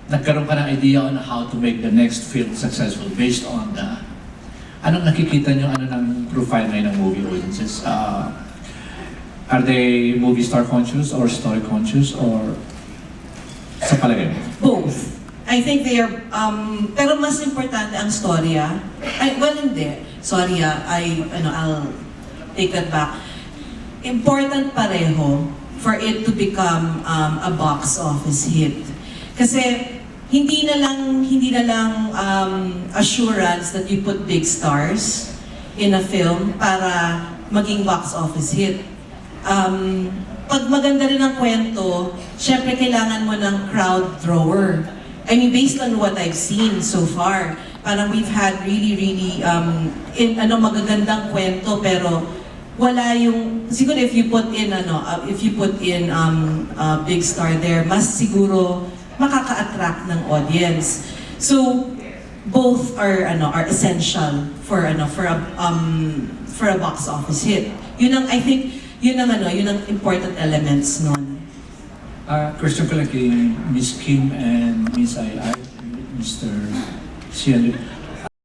nagkaroon ka ng idea on how to make the next film successful based on the anong nakikita nyo ng profile ngayon ng movie audiences? Are they movie star conscious or story conscious or sa palagay mo? Both. I think they are, pero mas importante ang storya. Well, hindi. Sorry I'll take that back. Important pareho for it to become a box office hit. Kasi hindi na lang assurance that you put big stars in a film para maging box office hit. Pag maganda rin ang kwento, syempre kailangan mo ng crowd drawer. I mean, based on what I've seen so far, parang we've had really magagandang kwento pero wala yung siguro if you put in big star there, mas siguro makaka-attract ng audience. So both are essential for a box office hit. I think yun ang important elements nun. Question ko lang kay Miss Kim and Miss Mr. Cian.